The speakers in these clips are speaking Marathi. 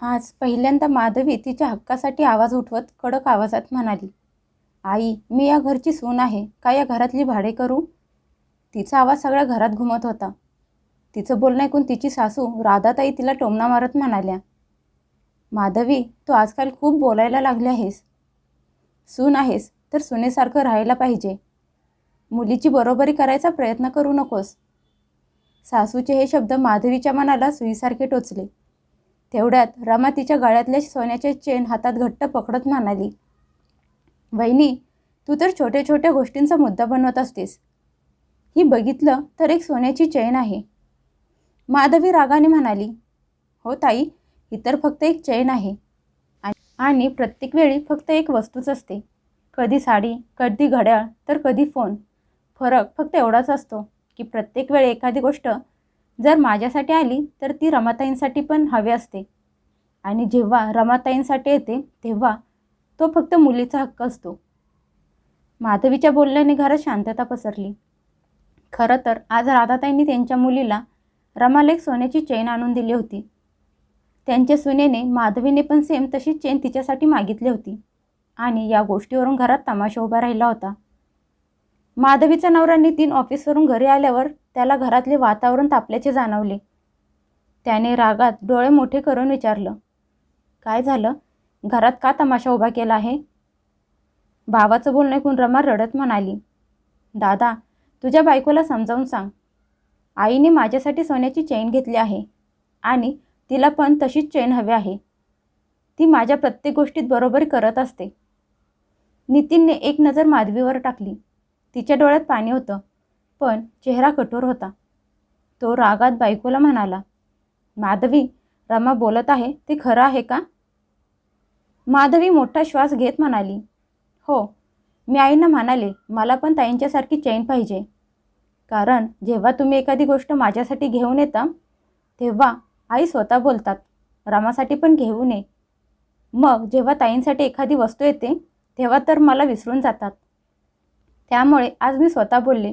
आज पहिल्यांदा माधवी तिच्या हक्कासाठी आवाज उठवत कडक आवाजात म्हणाली, आई, मी या घरची सून आहे का या घरातली भाडे करू? तिचा आवाज सगळ्या घरात घुमत होता. तिचं बोलणं ऐकून तिची सासू राधाताई तिला टोमणा मारत म्हणाल्या, माधवी, तू आजकाल खूप बोलायला लागली आहेस. सून आहेस तर सुनेसारखं राहायला पाहिजे. मुलीची बरोबरी करायचा प्रयत्न करू नकोस. सासूचे हे शब्द माधवीच्या मनाला सुईसारखे टोचले. तेवढ्यात रमा तिच्या गळ्यातल्या सोन्याचे चेन हातात घट्ट पकडत म्हणाली, वहिनी, तू तर छोट्या छोट्या गोष्टींचा मुद्दा बनवत असतेस. ही बघितलं तर एक सोन्याची चेन आहे. माधवी रागाने म्हणाली, हो ताई, ही तर फक्त एक चेन आहे आणि प्रत्येक वेळी फक्त एक वस्तूच असते. कधी साडी, कधी घड्याळ, तर कधी फोन. फरक फक्त एवढाच असतो की प्रत्येक वेळी एखादी गोष्ट जर माझ्यासाठी आली तर ती रमाताईंसाठी पण हवी असते. आणि जेव्हा रमाताईंसाठी येते तेव्हा तो फक्त मुलीचा हक्क असतो. माधवीच्या बोलण्याने घरात शांतता पसरली. खरं तर आज राधाताईंनी त्यांच्या मुलीला रमाला एक सोन्याची चेन आणून दिली होती. त्यांच्या सुनेने माधवीने पण सेम तशी चेन तिच्यासाठी मागितली होती आणि या गोष्टीवरून घरात तमाशा उभा राहिला होता. माधवीचा नवरा नितीन ऑफिसवरून घरी आल्यावर त्याला घरातले वातावरण तापल्याचे जाणवले. त्याने रागात डोळे मोठे करून विचारलं, काय झालं? घरात का तमाशा उभा केला आहे? भावाचं बोलणं ऐकून रमा रडत म्हणाली, दादा, तुझ्या बायकोला समजावून सांग. आईने माझ्यासाठी सोन्याची चेन घेतली आहे आणि तिला पण तशीच चेन हवी आहे. ती माझ्या प्रत्येक गोष्टीत बरोबरी करत असते. नितीनने एक नजर माधवीवर टाकली. तिच्या डोळ्यात पाणी होतं, पण चेहरा कठोर होता. तो रागात बायकोला म्हणाला, माधवी, रमा बोलत आहे ते खरं आहे का? माधवी मोठा श्वास घेत म्हणाली, हो, मी आईंना म्हणाले मला पण ताईंच्यासारखी चेन पाहिजे. कारण जेव्हा तुम्ही एखादी गोष्ट माझ्यासाठी घेऊन येता तेव्हा आई स्वतः बोलतात, रमासाठी पण घेऊन ये. मग जेव्हा ताईंसाठी एखादी वस्तू येते तेव्हा तर मला विसरून जातात. त्यामुळे आज मी स्वतः बोलले.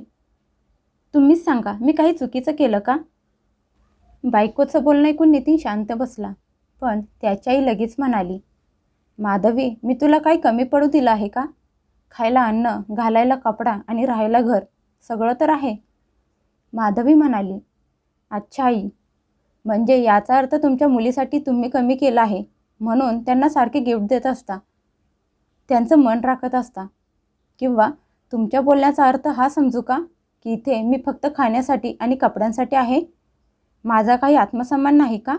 तुम्हीच सांगा, मी काही चुकीचं केलं का? बायकोचं बोलणं ऐकून नितीन शांत बसला, पण त्याची आई लगेच म्हणाली, माधवी, मी तुला काही कमी पडू दिलं आहे का? खायला अन्न, घालायला कपडा आणि राहायला घर सगळं तर आहे. माधवी म्हणाली, अच्छा आई, म्हणजे याचा अर्थ तुमच्या मुलीसाठी तुम्ही कमी केलं आहे म्हणून त्यांना सारखे गिफ्ट देत असता, त्यांचं मन राखत असता. किंवा तुमच्या बोलण्याचा अर्थ हा समजू का की इथे मी फक्त खाण्यासाठी आणि कपड्यांसाठी आहे? माझा काही आत्मसन्मान नाही का?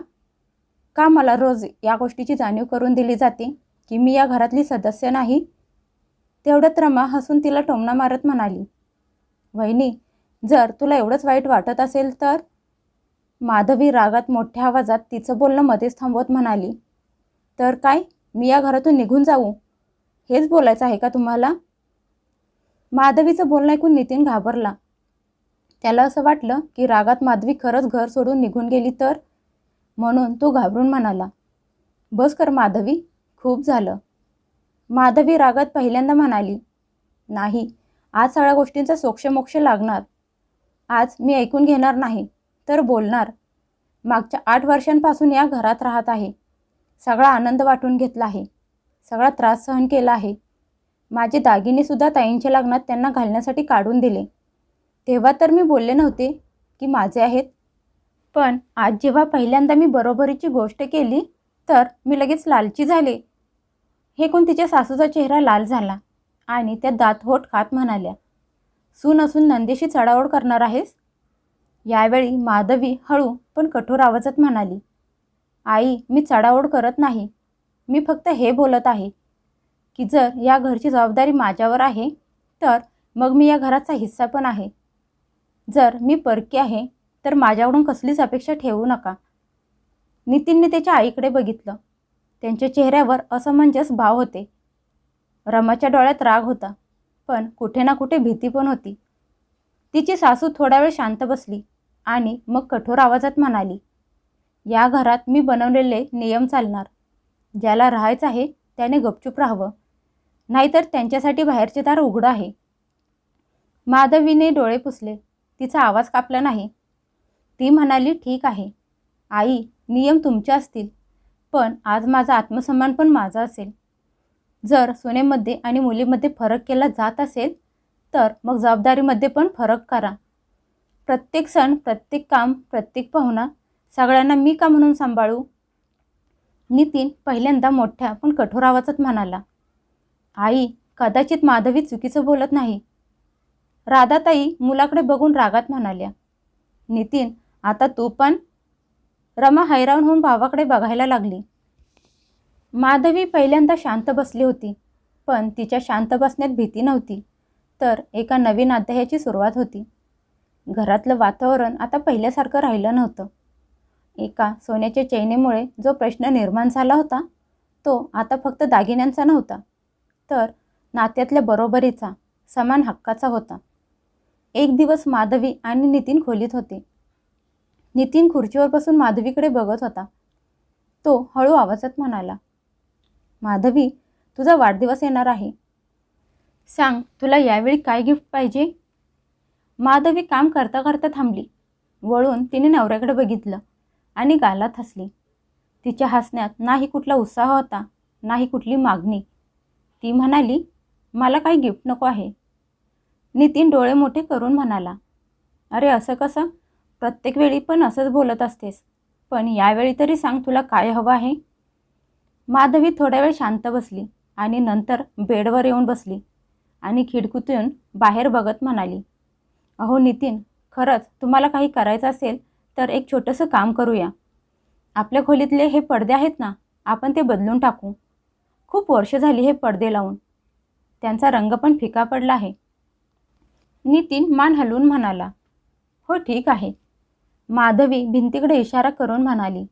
का मला रोज या गोष्टीची जाणीव करून दिली जाते की मी या घरातली सदस्य नाही? तेवढ्यात रमा हसून तिला टोमणा मारत म्हणाली, वहिनी, जर तुला एवढंच वाईट वाटत असेल तर? माधवी रागात मोठ्या आवाजात तिचं बोलणं मध्येच थांबवत म्हणाली, तर काय, मी या घरातून निघून जाऊ? हेच बोलायचं आहे का तुम्हाला? माधवीचं बोलणं ऐकून नितीन घाबरला. त्याला असं वाटलं की रागात माधवी खरंच घर सोडून निघून गेली तर? म्हणून तो घाबरून म्हणाला, बस कर माधवी, खूप झालं. माधवी रागात पहिल्यांदा म्हणाली, नाही, आज सगळ्या गोष्टींचा सोक्षमोक्ष लागणार. आज मी ऐकून घेणार नाही तर बोलणार. मागच्या 8 वर्षांपासून या घरात राहत आहे. सगळा आनंद वाटून घेतला आहे, सगळा त्रास सहन केला आहे. माझे दागिनेसुद्धा ताईंच्या लग्नात त्यांना घालण्यासाठी काढून दिले. तेव्हा तर मी बोलले नव्हते की माझे आहेत. पण आज जेव्हा पहिल्यांदा मी बरोबरीची गोष्ट केली तर मी लगेच लालची झाले. हे कोण तिच्या सासूचा चेहरा लाल झाला आणि त्या दातहोट खात म्हणाल्या, सून असून नंदेशी चढाओढ करणार आहेस? यावेळी माधवी हळू पण कठोर आवाजात म्हणाली, आई, मी चढाओढ करत नाही. मी फक्त हे बोलत आहे की जर या घरची जबाबदारी माझ्यावर आहे तर मग मी या घराचा हिस्सा पण आहे. जर मी परकी आहे तर माझ्याकडून कसलीच अपेक्षा ठेवू नका. नितीनने त्याच्या आईकडे बघितलं. त्यांच्या चेहऱ्यावर असमंजस भाव होते. रमाच्या डोळ्यात राग होता, पण कुठे ना कुठे भीती पण होती. तिची सासू थोडा वेळ शांत बसली आणि मग कठोर आवाजात म्हणाली, या घरात मी बनवलेले नियम चालणार. ज्याला राहायचं आहे त्याने गपचूप राहावं, नाहीतर त्यांच्यासाठी बाहेरचे दार उघडं आहे. माधवीने डोळे पुसले. तिचा आवाज कापला नाही. ती म्हणाली, ठीक आहे आई, नियम तुमचे असतील, पण आज माझा आत्मसन्मान पण माझा असेल. जर सुनेमध्ये आणि मुलीमध्ये फरक केला जात असेल तर मग जबाबदारीमध्ये पण फरक करा. प्रत्येक सण, प्रत्येक काम, प्रत्येक पाहुणा सगळ्यांना मी का म्हणून सांभाळू? नितीन पहिल्यांदा मोठ्या पण कठोर आवाजात म्हणाला. आई, कदाचित माधवी चुकीचं बोलत नाही. राधाताई मुलाकडे बघून रागात म्हणाल्या. नितीन, आता तू पण? रमा हैराण होऊन भावाकडे बघायला लागली. माधवी पहिल्यांदा शांत बसली होती, पण तिच्या शांत बसण्यात भीती नव्हती, तर एका नवीन अध्यायाची सुरुवात होती. घरातलं वातावरण आता पहिल्यासारखं राहिलं नव्हतं. एका सोन्याच्या चैनीमुळे जो प्रश्न निर्माण झाला होता तो आता फक्त दागिन्यांचा नव्हता, तर नात्यातल्या बरोबरीचा, समान हक्काचा होता. एक दिवस माधवी आणि नितीन खोलीत होते. नितीन खुर्चीवर बसून माधवीकडे बघत होता. तो हळू आवाजात म्हणाला, माधवी, तुझा वाढदिवस येणार आहे. सांग, तुला यावेळी काय गिफ्ट पाहिजे? माधवी काम करता करता थांबली. वळून तिने नवऱ्याकडे बघितलं आणि गालात हसली. तिच्या हसण्यात नाही कुठला उत्साह होता, नाही कुठली मागणी. ती म्हणाली, मला काही गिफ्ट नको आहे. नितीन डोळे मोठे करून म्हणाला, अरे असं कसं? प्रत्येक वेळी पण असंच बोलत असतेस, पण यावेळी तरी सांग तुला काय हवं आहे. माधवी थोड्या वेळ शांत बसली आणि नंतर बेडवर येऊन बसली आणि खिडकीतून बाहेर बघत म्हणाली, अहो नितीन, खरंच तुम्हाला काही करायचं असेल तर एक छोटंसं काम करूया. आपल्या खोलीतले हे पडदे आहेत ना, आपण ते बदलून टाकू. खूप वर्ष झाली हे पडदे लावून. त्यांचा रंग पण फिका पडला आहे. नितीन मान हलवून म्हणाला, हो ठीक आहे. माधवी भिंतीकडे इशारा करून म्हणाली,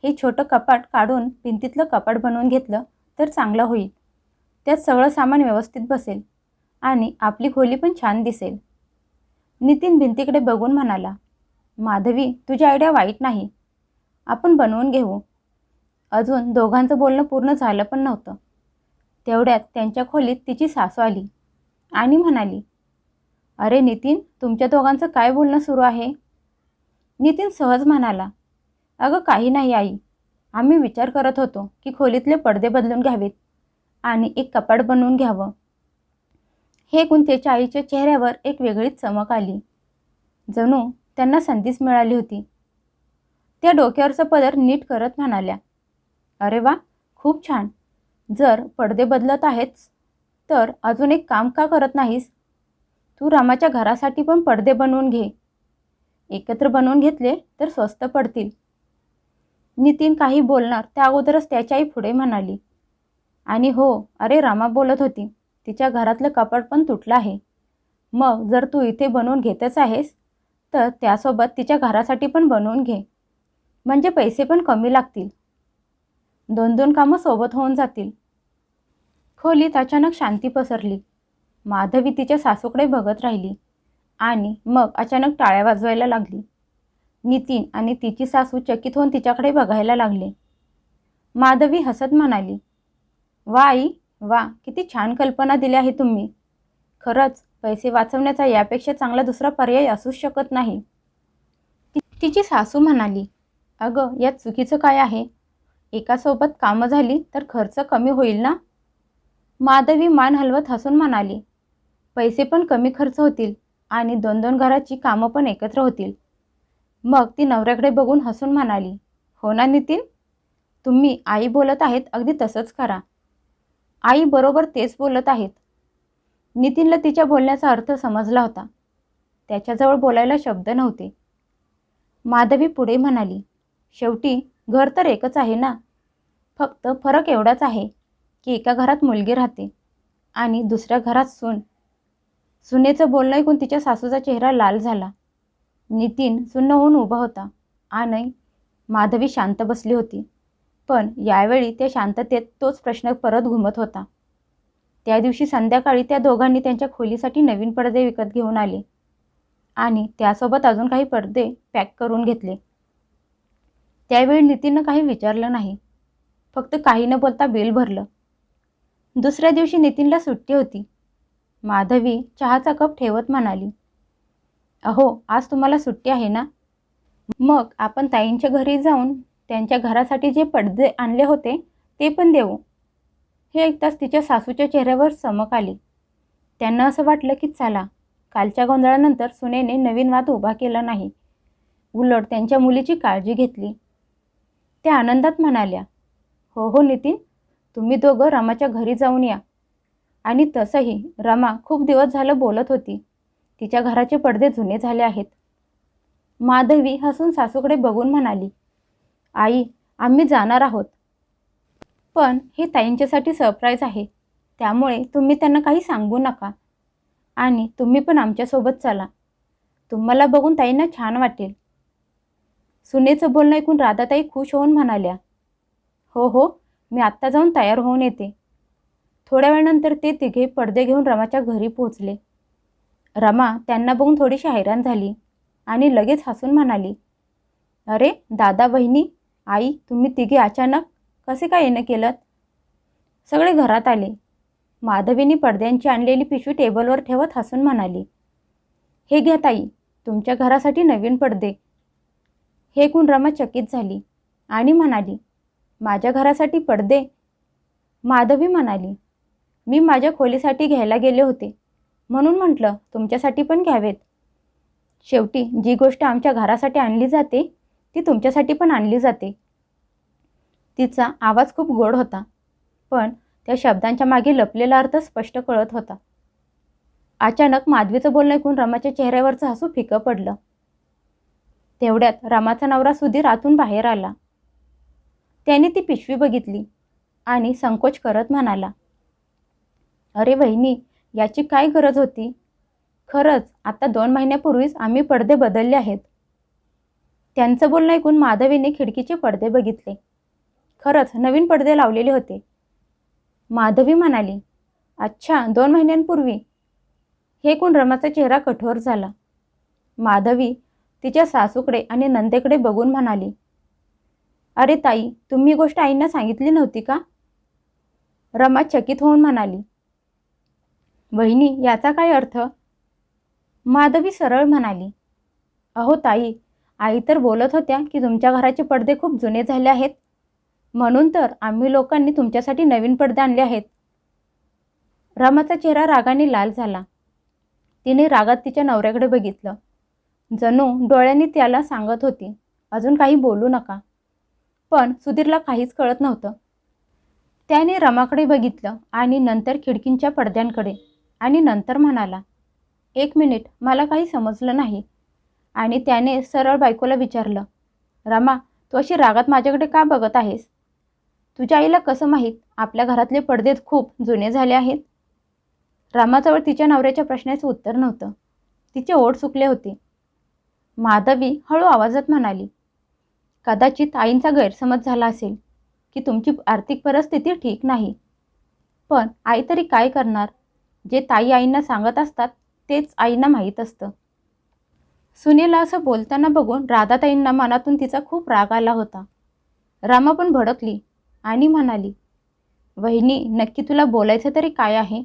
हे छोटं कपाट काढून भिंतीतलं कपाट बनवून घेतलं तर चांगलं होईल. त्यात सगळं सामान व्यवस्थित बसेल आणि आपली खोली पण छान दिसेल. नितीन भिंतीकडे बघून म्हणाला, माधवी, तुझी आयडिया वाईट नाही. आपण बनवून घेऊ. अजून दोघांचं बोलणं पूर्ण झालं पण नव्हतं. तेवढ्यात त्यांच्या खोलीत तिची सासू आली आणि म्हणाली, अरे नितीन, तुमच्या दोघांचं काय बोलणं सुरू आहे? नितीन सहज म्हणाला, अगं काही नाही आई. आम्ही विचार करत होतो की खोलीतले पडदे बदलून घ्यावेत आणि एक कपाट बनवून घ्यावं. हे ऐकून त्याच्या आईच्या चेहऱ्यावर एक वेगळीच चमक आली. जणू त्यांना संधीच मिळाली होती. त्या डोक्यावरचा पदर नीट करत म्हणाल्या, अरे वा, खूप छान. जर पडदे बदलत आहेस तर अजून एक काम का करत नाहीस? तू रामाच्या घरासाठी पण पडदे बनवून घे. एकत्र बनवून घेतले तर स्वस्त पडतील. नितीन काही बोलणार त्या अगोदरच त्याची आई पुढे म्हणाली, आणि हो, अरे रामा बोलत होती, तिच्या घरातलं कपाट पण तुटलं आहे. मग जर तू इथे बनवून घेतच आहेस तर त्यासोबत तिच्या घरासाठी पण बनवून घे. म्हणजे पैसे पण कमी लागतील. 2-2 कामं सोबत होऊन जातील. खोलीत अचानक शांती पसरली. माधवी तिच्या सासूकडे बघत राहिली आणि मग अचानक टाळ्या वाजवायला लागली. नितीन आणि तिची सासू चकित होऊन तिच्याकडे बघायला लागले. माधवी हसत म्हणाली, वा आई, वा, किती छान कल्पना दिली आहे तुम्ही. खरंच पैसे वाचवण्याचा यापेक्षा चांगला दुसरा पर्याय असूच शकत नाही. तिची सासू म्हणाली, अगं यात चुकीचं काय आहे? एकासोबत कामं झाली तर खर्च कमी होईल ना? माधवी मान हलवत हसून म्हणाली, पैसे पण कमी खर्च होतील आणि 2-2 घराची कामं पण एकत्र होतील. मग ती नवऱ्याकडे बघून हसून म्हणाली, हो ना नितीन, तुम्ही आई बोलत आहेत अगदी तसंच करा. आई बरोबर तेच बोलत आहेत. नितीनला तिच्या बोलण्याचा अर्थ समजला होता. त्याच्याजवळ बोलायला शब्द नव्हते. माधवी पुढे म्हणाली, शेवटी घर तर एकच आहे ना. फक्त फरक एवढाच आहे की एका घरात मुलगी राहते आणि दुसऱ्या घरात सून. सुनेचं बोलणं ऐकून तिच्या सासूचा चेहरा लाल झाला. नितीन सुन्न होऊन उभा होता आणि माधवी शांत बसली होती. पण यावेळी त्या शांततेत तोच प्रश्न परत घुमत होता. त्या दिवशी संध्याकाळी त्या दोघांनी त्यांच्या खोलीसाठी नवीन पडदे विकत घेऊन आले आणि त्यासोबत अजून काही पडदे पॅक करून घेतले. त्यावेळी नितीननं काही विचारलं नाही, फक्त काही न बोलता बिल भरलं. दुसऱ्या दिवशी नितीनला सुट्टी होती. माधवी चहाचा कप ठेवत म्हणाली, अहो आज तुम्हाला सुट्टी आहे ना? मग आपण ताईंच्या घरी जाऊन त्यांच्या घरासाठी जे पडदे आणले होते ते पण देऊ. हे ऐकताच तिच्या सासूच्या चेहऱ्यावर चमक आली. त्यांना असं वाटलं की चला, कालच्या गोंधळानंतर सुनेने नवीन वाद उभा केला नाही, उलट त्यांच्या मुलीची काळजी घेतली. त्या आनंदात म्हणाल्या, हो हो नितीन, तुम्ही दोघं रमाच्या घरी जाऊन या. आणि तसंही रमा खूप दिवस झालं बोलत होती, तिच्या घराचे पडदे जुने झाले आहेत. माधवी हसून सासूकडे बघून म्हणाली, आई, आम्ही जाणार आहोत, पण हे ताईंच्यासाठी सरप्राईज आहे, त्यामुळे तुम्ही त्यांना काही सांगू नका. आणि तुम्ही पण आमच्यासोबत चला, तुम्हाला बघून ताईंना छान वाटेल. सुनेचं बोलणं ऐकून राधाताई खुश होऊन म्हणाल्या, हो हो, मी आत्ता जाऊन तयार होऊन येते. थोड्या वेळानंतर ते तिघे पडदे घेऊन रमाच्या घरी पोहोचले. रमा त्यांना बघून थोडीशी हैराण झाली आणि लगेच हसून म्हणाली, अरे दादा, बहिणी, आई, तुम्ही तिघे अचानक कसे काय येणं केलं? सगळे घरात आले. माधवीने पडद्यांची आणलेली पिशवी टेबलवर ठेवत हसून म्हणाली, हे घ्या ताई, तुमच्या घरासाठी नवीन पडदे. हे ऐकून रमा चकित झाली आणि म्हणाली, माझ्या घरासाठी पडदे? माधवी म्हणाली, मी माझ्या खोलीसाठी घ्यायला गेले होते, म्हणून म्हटलं तुमच्यासाठी पण घ्यावेत. शेवटी जी गोष्ट आमच्या घरासाठी आणली जाते ती तुमच्यासाठी पण आणली जाते. तिचा आवाज खूप गोड होता, पण त्या शब्दांच्या मागे लपलेला अर्थ स्पष्ट कळत होता. अचानक माधवीचं बोलणं ऐकून रमाच्या चेहऱ्यावरचं हसू फिकं पडलं. तेवढ्यात रमाचा नवरा सुधीर आतून बाहेर आला. त्याने ती पिशवी बघितली आणि संकोच करत म्हणाला, अरे वहिनी, याची काय गरज होती? खरंच आता 2 महिन्यापूर्वीच आम्ही पडदे बदलले आहेत. त्यांचं बोलणं ऐकून माधवीने खिडकीचे पडदे बघितले. खरंच नवीन पडदे लावलेले होते. माधवी म्हणाली, अच्छा, 2 महिन्यांपूर्वी? हे ऐकून रमाचा चेहरा कठोर झाला. माधवी तिच्या सासूकडे आणि नंदेकडे बघून म्हणाली, अरे ताई, तुम्ही ही गोष्ट आईंना सांगितली नव्हती का? रमा चकित होऊन म्हणाली, वहिनी, याचा काय अर्थ? माधवी सरळ म्हणाली, अहो ताई, आई तर बोलत होत्या की तुमच्या घराचे पडदे खूप जुने झाले आहेत, म्हणून तर आम्ही लोकांनी तुमच्यासाठी नवीन पडदे आणले आहेत. रमाचा चेहरा रागाने लाल झाला. तिने रागात तिच्या नवऱ्याकडे बघितलं, जणू डोळ्यांनी त्याला सांगत होती, अजून काही बोलू नका. पण सुधीरला काहीच कळत नव्हतं. त्याने रमाकडे बघितलं आणि नंतर खिडकींच्या पडद्यांकडे आणि नंतर म्हणाला, 1 मिनिट, मला काही समजलं नाही. आणि त्याने सरळ बायकोला विचारलं, रमा, तू अशी रागात माझ्याकडे का बघत आहेस? तुझ्या आईला कसं माहीत आपल्या घरातले पडदे खूप जुने झाले आहेत? रमाजवळ तिच्या नवऱ्याच्या प्रश्नाचं उत्तर नव्हतं. तिचे ओठ सुकले होते. माधवी हळू आवाजात म्हणाली, कदाचित आईंचा गैरसमज झाला असेल की तुमची आर्थिक परिस्थिती ठीक नाही. पण आई तरी काय करणार? जे ताई आईंना सांगत असतात तेच आईंना माहीत असतं. सुनेला असं बोलताना बघून राधाताईंना मनातून तिचा खूप राग आला होता. रमा पण भडकली आणि म्हणाली, वहिनी, नक्की तुला बोलायचं तरी काय आहे?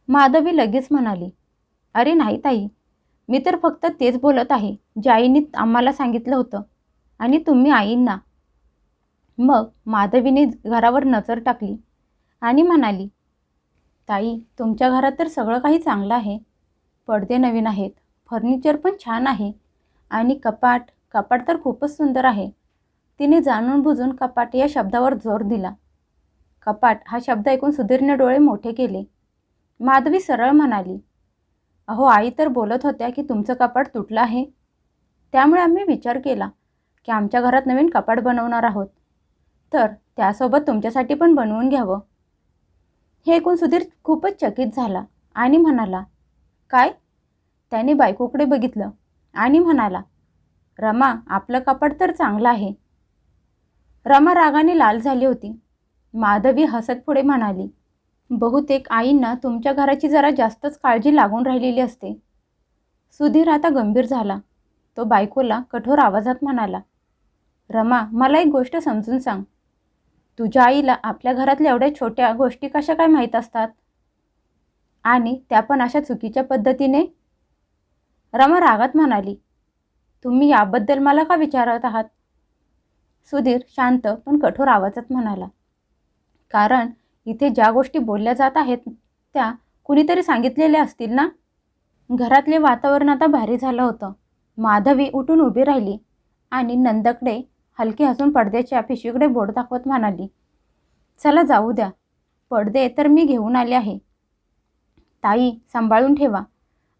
माधवी लगेच म्हणाली, अरे नाही ताई, मी तर फक्त तेच बोलत आहे जे आईंनी आम्हाला सांगितलं होतं आणि तुम्ही आईंना. मग माधवीने घरावर नजर टाकली आणि म्हणाली, ताई, तुमच्या घरात तर सगळं काही चांगलं आहे. पडदे नवीन आहेत, फर्निचर पण छान आहे आणि कपाट तर खूपच सुंदर आहे. तिने जाणून बुजून कपाट या शब्दावर जोर दिला. कपाट हा शब्द ऐकून सुधीरने डोळे मोठे केले. माधवी सरळ म्हणाली, अहो, आई तर बोलत होत्या की तुमचं कपाट तुटलं आहे, त्यामुळे आम्ही विचार केला की आमच्या घरात नवीन कपाट बनवणार आहोत, तर त्यासोबत तुमच्यासाठी पण बनवून घ्यावं. हे ऐकून सुधीर खूपच चकित झाला आणि म्हणाला, काय? त्याने बायकोकडे बघितलं आणि म्हणाला, रमा, आपलं कपाट तर चांगलं आहे. रमा रागाने लाल झाली होती. माधवी हसत पुढे म्हणाली, बहुतेक आईंना तुमच्या घराची जरा जास्तच काळजी लागून राहिलेली असते. सुधीर आता गंभीर झाला. तो बायकोला कठोर आवाजात म्हणाला, रमा, मला एक गोष्ट समजून सांग. तुझ्या आईला आपल्या घरातल्या एवढ्या छोट्या गोष्टी कशा काय माहीत असतात? आणि त्या पण अशा चुकीच्या पद्धतीने? रमा रागात म्हणाली, तुम्ही याबद्दल मला का विचारत आहात? सुधीर शांत पण कठोर आवाजात म्हणाला, कारण इथे ज्या गोष्टी बोलल्या जात आहेत त्या कुणीतरी सांगितलेल्या असतील ना. घरातले वातावरण आता भारी झालं होतं. माधवी उठून उभी राहिली आणि नंदकडे हलके हसून पडद्याच्या पिशवीकडे बोट दाखवत म्हणाली, चला जाऊ द्या, पडदे तर मी घेऊन आले आहे. ताई सांभाळून ठेवा,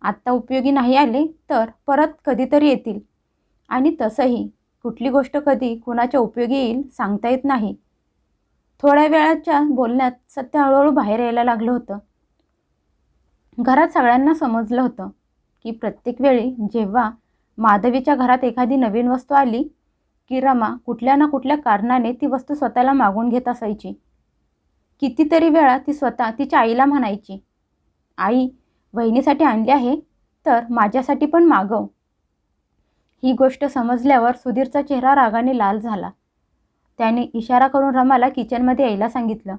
आत्ता उपयोगी नाही आले तर परत कधीतरी येतील. आणि तसंही कुठली गोष्ट कधी कुणाच्या उपयोगी येईल सांगता येत नाही. थोड्या वेळाच्या बोलण्यात सत्य हळूहळू बाहेर यायला लागलं होतं. घरात सगळ्यांना समजलं होतं की प्रत्येक वेळी जेव्हा माधवीच्या घरात एखादी नवीन वस्तू आली की रमा कुठल्या ना कुठल्या कारणाने ती वस्तू स्वतःला मागून घेत असायची. कितीतरी वेळा ती स्वतः तिच्या आईला म्हणायची, आई, वहिनीसाठी आणली आहे तर माझ्यासाठी पण मागव. ही गोष्ट समजल्यावर सुधीरचा चेहरा रागाने लाल झाला. त्याने इशारा करून रमाला किचनमध्ये यायला सांगितलं.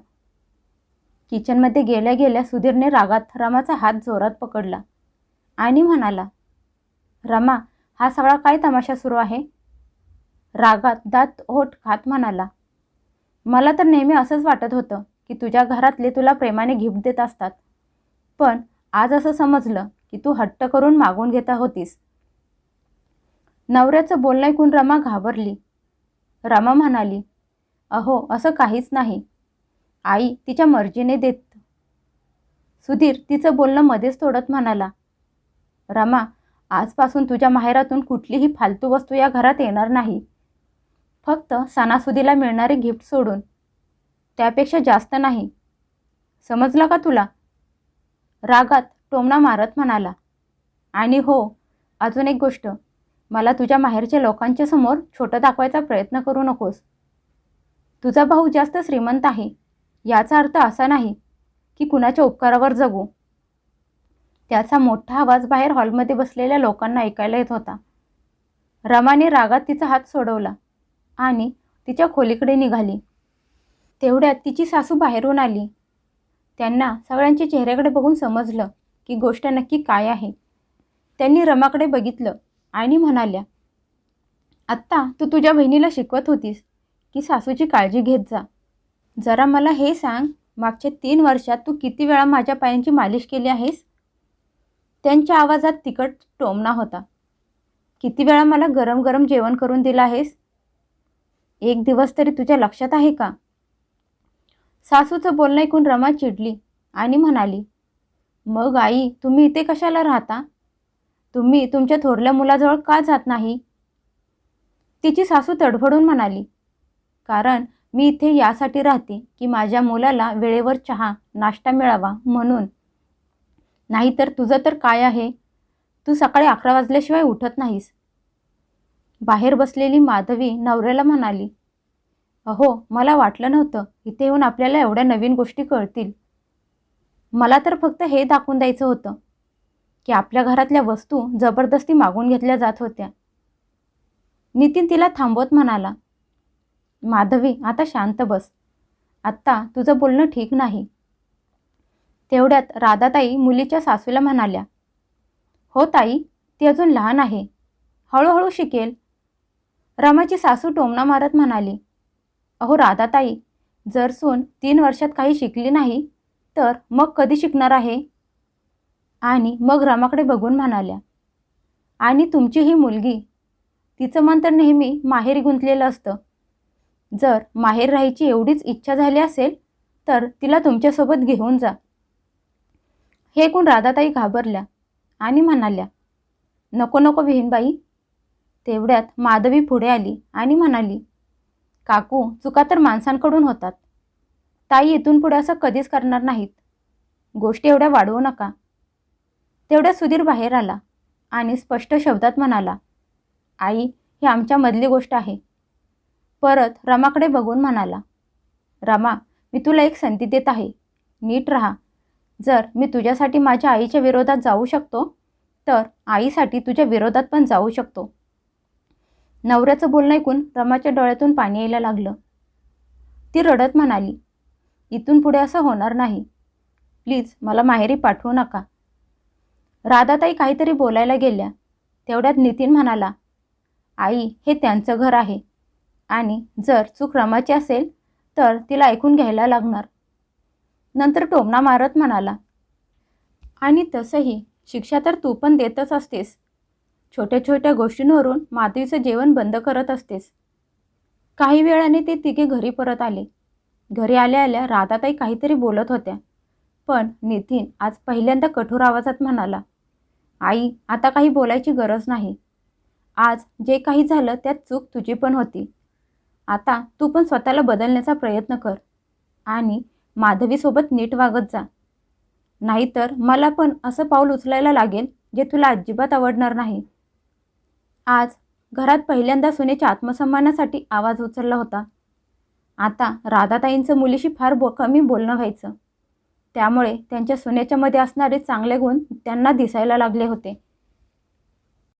किचनमध्ये गेल्या गेल्या सुधीरने रागात रमाचा हात जोरात पकडला आणि म्हणाला, रमा, हा सगळा काय तमाशा सुरू आहे? रागात दात ओठ खात म्हणाला, मला तर नेहमी असंच वाटत होतं की तुझ्या घरातले तुला प्रेमाने गिफ्ट देत असतात, पण आज असं समजलं की तू हट्ट करून मागून घेता होतीस. नवऱ्याचं बोलणं ऐकून रमा घाबरली. रमा म्हणाली, अहो असं काहीच नाही, आई तिच्या मर्जीने देत. सुधीर तिचं बोलणं मध्येच तोडत म्हणाला, रमा, आजपासून तुझ्या माहेरातून कुठलीही फालतू वस्तू या घरात येणार नाही. फक्त सणासुदीला मिळणारे गिफ्ट सोडून, त्यापेक्षा जास्त नाही. समजलं का तुला? रागात टोमणा मारत म्हणाला. आणि हो, अजून एक गोष्ट, मला तुझ्या माहेरच्या लोकांच्या समोर छोटं दाखवायचा प्रयत्न करू नकोस. तुझा भाऊ जास्त श्रीमंत आहे याचा अर्थ असा नाही की कुणाच्या उपकारावर जगू. त्याचा मोठा आवाज बाहेर हॉलमध्ये बसलेल्या लोकांना ऐकायला येत होता. रमाने रागात तिचा हात सोडवला आणि तिच्या खोलीकडे निघाली. तेवढ्यात तिची सासू बाहेरून आली. त्यांना सगळ्यांच्या चेहऱ्याकडे बघून समजलं की गोष्ट नक्की काय आहे. त्यांनी रमाकडे बघितलं आणि म्हणाल्या, आत्ता तू तुझ्या बहिणीला शिकवत होतीस की सासूची काळजी घेत जा. जरा मला हे सांग, मागच्या 3 वर्षात तू किती वेळा माझ्या पायांची मालिश केली आहेस? त्यांच्या आवाजात तिखट टोमणा होता. किती वेळा मला गरम गरम जेवण करून दिलं आहेस? एक दिवस तरी तुझ्या लक्षात आहे का? सासूचं बोलणं ऐकून रमा चिडली आणि म्हणाली, मग आई, तुम्ही इथे कशाला राहता? तुम्ही तुमच्या थोरल्या मुलाजवळ का जात नाही? तिची सासू तडफडून म्हणाली, कारण मी इथे यासाठी राहते की माझ्या मुलाला वेळेवर चहा नाश्ता मिळावा म्हणून. नाहीतर तुझं तर काय आहे, तू सकाळी 11 वाजल्याशिवाय उठत नाहीस. बाहेर बसलेली माधवी नवऱ्याला म्हणाली, अहो, मला वाटलं नव्हतं इथे येऊन आपल्याला एवढ्या नवीन गोष्टी कळतील. मला तर फक्त हे दाखवून द्यायचं होतं की आपल्या घरातल्या वस्तू जबरदस्ती मागून घेतल्या जात होत्या. नितीन तिला थांबवत म्हणाला, माधवी, आता शांत बस. आत्ता तुझं बोलणं ठीक नाही. तेवढ्यात राधाताई मुलीच्या सासूला म्हणाल्या, हो ताई, ती अजून लहान आहे, हळूहळू शिकेल. रमाची सासू टोमणा मारत म्हणाली, अहो राधाताई, जर सून 3 वर्षात काही शिकली नाही तर मग कधी शिकणार आहे? आणि मग रमाकडे बघून म्हणाल्या, आणि तुमची ही मुलगी, तिचं मन तर नेहमी माहेरी गुंतलेलं असतं. जर माहेर राहायची एवढीच इच्छा झाली असेल तर तिला तुमच्यासोबत घेऊन जा. हे ऐकून राधाताई घाबरल्या आणि म्हणाल्या, नको नको विहीनबाई. तेवढ्यात माधवी पुढे आली आणि म्हणाली, काकू, चुका तर माणसांकडून होतात. ताई इथून पुढे असं कधीच करणार नाहीत. गोष्टी एवढ्या वाढवू नका. तेवढ्यात सुधीर बाहेर आला आणि स्पष्ट शब्दात म्हणाला, आई, ही आमच्यामधली गोष्ट आहे. परत रमाकडे बघून म्हणाला, रमा, मी तुला एक संधी देत आहे, नीट राहा. जर मी तुझ्यासाठी माझ्या आईच्या विरोधात जाऊ शकतो तर आईसाठी तुझ्या विरोधात पण जाऊ शकतो. नवऱ्याचं बोलणं ऐकून रमाच्या डोळ्यातून पाणी यायला लागलं. ती रडत म्हणाली, इथून पुढे असं होणार नाही. प्लीज मला माहेरी पाठवू नका. राधाताई काहीतरी बोलायला गेल्या. तेवढ्यात नितीन म्हणाला, आई, हे त्यांचं घर आहे. आणि जर चूक रमाची असेल तर तिला ऐकून घ्यायला लागणार. नंतर टोमणा मारत म्हणाला, आणि तसंही शिक्षा तर तू पण देतच असतेस. छोट्या छोट्या गोष्टींवरून माधवीचं जेवण बंद करत असतेस. काही वेळाने ते तिघे घरी परत आले. घरी आल्या आल्या राधाताई काहीतरी बोलत होत्या, पण नितीन आज पहिल्यांदा कठोर आवाजात म्हणाला, आई, आता काही बोलायची गरज नाही. आज जे काही झालं त्यात चूक तुझी पण होती. आता तू पण स्वतःला बदलण्याचा प्रयत्न कर आणि माधवीसोबत नीट वागत जा. नाहीतर मला पण असं पाऊल उचलायला लागेल जे तुला अजिबात आवडणार नाही. आज घरात पहिल्यांदा सुनेच्या आत्मसन्मानासाठी आवाज उचलला होता. आता राधाताईंचं मुलीशी फार कमी बोलणं व्हायचं. त्यामुळे त्यांच्या सुनेच्या मध्ये असणारे चांगले गुण त्यांना दिसायला लागले होते.